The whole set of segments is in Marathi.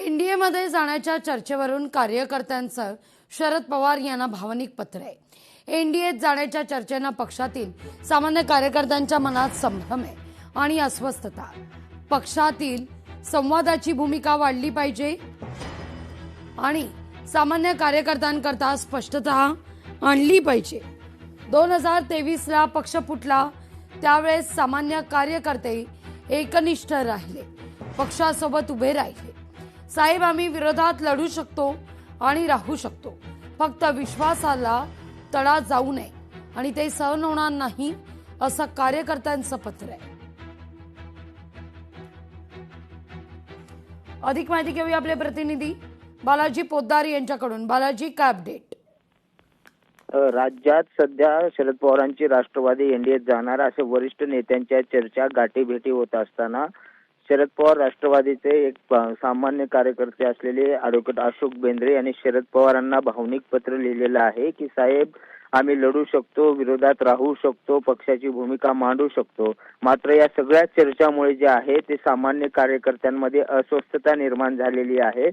एनडीए मध्ये जाण्याच्या चर्चेवरून कार्यकर्त्यांचं शरद पवार यांना भावनिक पत्र आहे। एनडीएत जाण्याच्या चर्चेनं पक्षातील सामान्य कार्यकर्त्यांच्या मनात संभ्रम आहे आणि अस्वस्थता। पक्षातील संवादाची भूमिका वाढली पाहिजे आणि सामान्य कार्यकर्त्यांकरता स्पष्टता आणली पाहिजे। 2023 ला पक्ष फुटला त्यावेळेस सामान्य कार्यकर्ते एकनिष्ठ राहिले, पक्षासोबत उभे राहिले। साहेब, आम्ही विरोधात लढू शकतो आणि राहू शकतो, फक्त विश्वासाला तडा जाऊ नये आणि ते सहन होणार नाही, असं कार्यकर्त्यांचं पत्र आहे। अधिक माहिती घेऊया आपले प्रतिनिधी बालाजी पोद्दार यांच्याकडून। बालाजी, काय अपडेट? राज्यात सध्या शरद पवारांची राष्ट्रवादी एनडीएत जाणार असे वरिष्ठ नेत्यांच्या चर्चा गाठीभेटी होत असताना शरद पवार राष्ट्रवादीचे एक सामान्य कार्यकर्ते असलेले ॲडव्होकेट अशोक बेंद्रे यांनी शरद पवारांना भावनिक पत्र लिहिलेलं आहे की साहेब, आम्ही लढू शकतो, विरोधात राहू शकतो, पक्षाची भूमिका मांडू शकतो, मात्र या सगळ्या चर्चामुळे जे आहे ते सामान्य कार्यकर्त्यांमध्ये अस्वस्थता निर्माण झालेली आहे,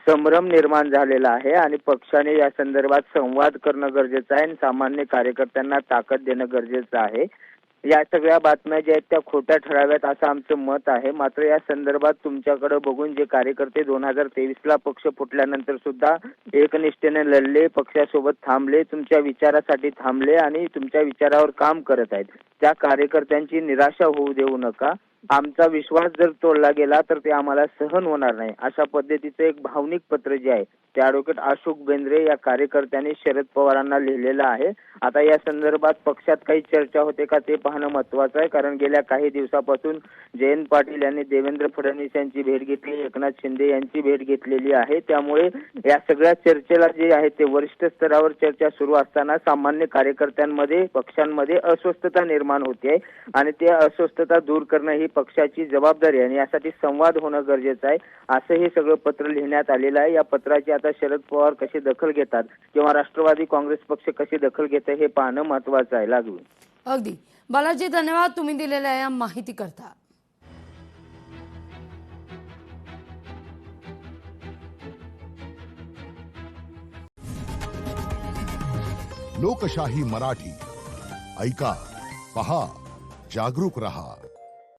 संभ्रम निर्माण झालेला आहे आणि पक्षाने या संदर्भात संवाद करणं गरजेचं आहे आणि सामान्य कार्यकर्त्यांना ताकद देणं गरजेचं आहे। या सगळ्या बातम्या ज्या आहेत त्या खोट्या ठराव्यात असं आमचं मत आहे। मात्र या संदर्भात तुमच्याकडे बघून जे कार्यकर्ते 2023 ला पक्ष फुटल्यानंतर सुद्धा एकनिष्ठेने लढले, पक्षासोबत थांबले, तुमच्या विचारासाठी थांबले आणि तुमच्या विचारावर काम करत आहेत, त्या कार्यकर्त्यांची निराशा होऊ देऊ नका। आमचा विश्वास जर तोडला गेला तर ते आम्हाला सहन होणार नाही, अशा पद्धतीचं एक भावनिक पत्र जे आहे ते ॲडव्होकेट अशोक बेंद्रे या कार्यकर्त्यांनी शरद पवारांना लिहिलेलं आहे। आता या संदर्भात पक्षात काही चर्चा होते का ते पाहणं महत्त्वाचं आहे, कारण गेल्या काही दिवसापासून जयंत पाटील यांनी देवेंद्र फडणवीस यांची भेट घेतली, एकनाथ शिंदे यांची भेट घेतलेली आहे। त्यामुळे या सगळ्या चर्चेला जे आहे ते वरिष्ठ स्तरावर चर्चा सुरू असताना सामान्य कार्यकर्त्यांमध्ये, पक्षांमध्ये अस्वस्थता निर्माण होते आणि ते अस्वस्थता दूर करणं ही पक्षाची जबाबदारी आहे आणि यासाठी संवाद होणं गरजेचं आहे, असं हे सगळं पत्र लिहिण्यात आलेलं आहे। या पत्राची आता शरद पवार कशी दखल घेतात किंवा राष्ट्रवादी काँग्रेस पक्ष कशी दखल घेते हे पाहणं महत्त्वाचं आहे। लागू अगदी बालाजी, धन्यवाद तुम्ही दिलेल्या या माहिती करता। लोकशाही मराठी ऐका, पहा, जागरूक रहा।